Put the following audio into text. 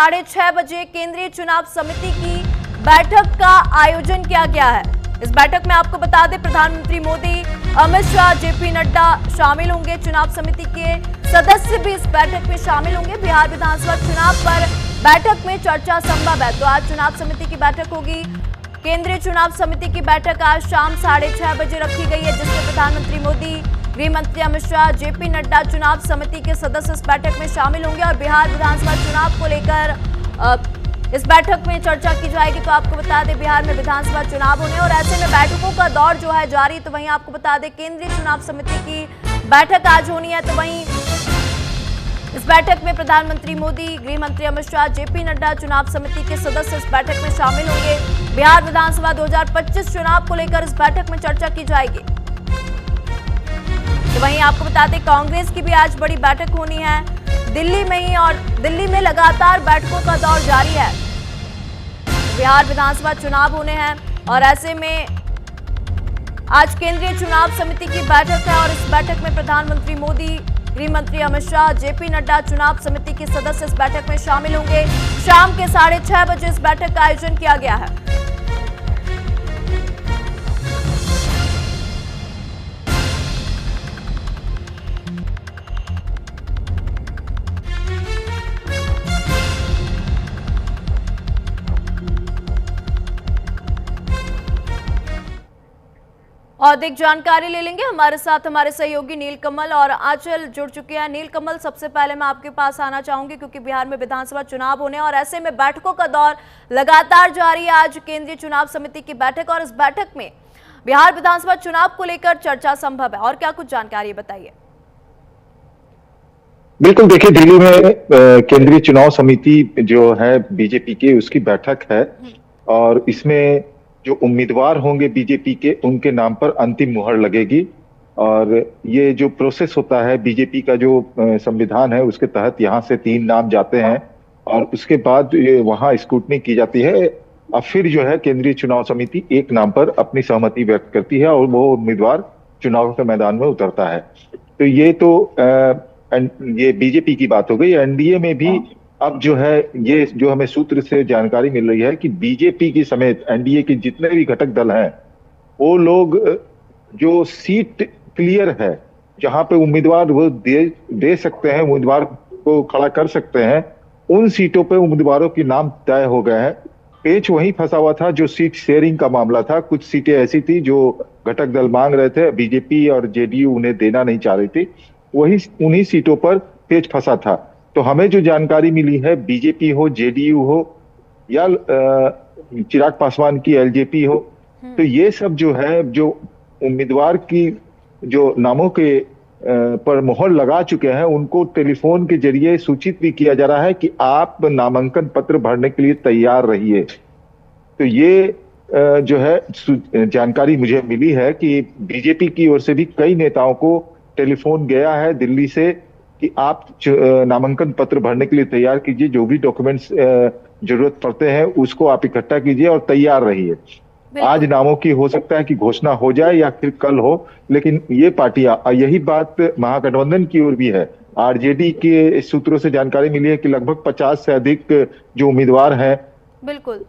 6:30 बजे केंद्रीय चुनाव समिति की बैठक का आयोजन किया गया है। इस बैठक में आपको बता दें, प्रधानमंत्री मोदी, अमित शाह, जेपी नड्डा शामिल होंगे। चुनाव समिति के सदस्य भी इस बैठक में शामिल होंगे। बिहार विधानसभा चुनाव पर बैठक में चर्चा संभव है। तो आज चुनाव समिति की बैठक होगी। केंद्रीय चुनाव समिति की बैठक आज शाम 6:30 बजे रखी गई है, जिसमें प्रधानमंत्री मोदी, गृह मंत्री अमित शाह, जेपी नड्डा, चुनाव समिति के सदस्य इस बैठक में शामिल होंगे और बिहार विधानसभा चुनाव को लेकर इस बैठक में चर्चा की जाएगी। तो आपको बता दें, बिहार में विधानसभा चुनाव होने और ऐसे में बैठकों का दौर जो है जारी। तो वहीं आपको बता दें, केंद्रीय चुनाव समिति की बैठक आज होनी है। तो वहीं इस बैठक में प्रधानमंत्री मोदी, गृह मंत्री अमित शाह, जेपी नड्डा, चुनाव समिति के सदस्य इस बैठक में शामिल होंगे। बिहार विधानसभा 2025 चुनाव को लेकर इस बैठक में चर्चा की जाएगी। तो वहीं आपको बता दें, कांग्रेस की भी आज बड़ी बैठक होनी है दिल्ली में ही, और दिल्ली में लगातार बैठकों का दौर जारी है। बिहार विधानसभा चुनाव होने हैं और ऐसे में आज केंद्रीय चुनाव समिति की बैठक है और इस बैठक में प्रधानमंत्री मोदी, गृह मंत्री अमित शाह, जेपी नड्डा, चुनाव समिति के सदस्य इस बैठक में शामिल होंगे। शाम के 6:30 बजे इस बैठक का आयोजन किया गया है। और अधिक जानकारी ले लेंगे। हमारे साथ हमारे सहयोगी नीलकमल और आंचल जुड़ चुके हैं। नीलकमल, सबसे पहले मैं आपके पास आना चाहूंगी क्योंकि बिहार में विधानसभा चुनाव होने और ऐसे में बैठकों का दौर लगातार जारी है। आज केंद्रीय चुनाव समिति की बैठक और इस बैठक में बिहार विधानसभा चुनाव को लेकर चर्चा संभव है, और क्या कुछ जानकारी बताइए। बिल्कुल, देखिए, दिल्ली में केंद्रीय चुनाव समिति जो है बीजेपी की, उसकी बैठक है और इसमें जो उम्मीदवार होंगे बीजेपी के, उनके नाम पर अंतिम मुहर लगेगी। और ये जो प्रोसेस होता है, बीजेपी का जो संविधान है उसके तहत यहाँ से 3 नाम जाते हैं और उसके बाद वहाँ स्क्रूटनी की जाती है। अब फिर जो है केंद्रीय चुनाव समिति एक नाम पर अपनी सहमति व्यक्त करती है और वो उम्मीदवार चुनाव के मैदान में उतरता है। तो ये बीजेपी की बात हो गई। एनडीए में भी अब जो है, ये जो हमें सूत्र से जानकारी मिल रही है कि बीजेपी की समेत एनडीए के जितने भी घटक दल हैं, वो लोग जो सीट क्लियर है, जहां पे उम्मीदवार वो दे सकते हैं, उम्मीदवार को खड़ा कर सकते हैं, उन सीटों पे उम्मीदवारों के नाम तय हो गए हैं। पेच वहीं फंसा हुआ था जो सीट शेयरिंग का मामला था। कुछ सीटें ऐसी थी जो घटक दल मांग रहे थे, बीजेपी और जेडीयू उन्हें देना नहीं चाह रही थी, उन्हीं सीटों पर पेच फंसा था। तो हमें जो जानकारी मिली है, बीजेपी हो, जेडीयू हो या चिराग पासवान की एलजेपी हो, तो ये सब जो है, जो उम्मीदवार की जो नामों के पर मोहर लगा चुके हैं, उनको टेलीफोन के जरिए सूचित भी किया जा रहा है कि आप नामांकन पत्र भरने के लिए तैयार रहिए। तो ये जो है जानकारी मुझे मिली है कि बीजेपी की ओर से भी कई नेताओं को टेलीफोन गया है दिल्ली से कि आप नामांकन पत्र भरने के लिए तैयार कीजिए, जो भी डॉक्यूमेंट्स जरूरत पड़ते हैं उसको आप इकट्ठा कीजिए और तैयार रहिए। आज नामों की हो सकता है कि घोषणा हो जाए या फिर कल हो, लेकिन ये पार्टियां, यही बात महागठबंधन की ओर भी है। आरजेडी के सूत्रों से जानकारी मिली है कि लगभग 50 से अधिक जो उम्मीदवार हैं, बिल्कुल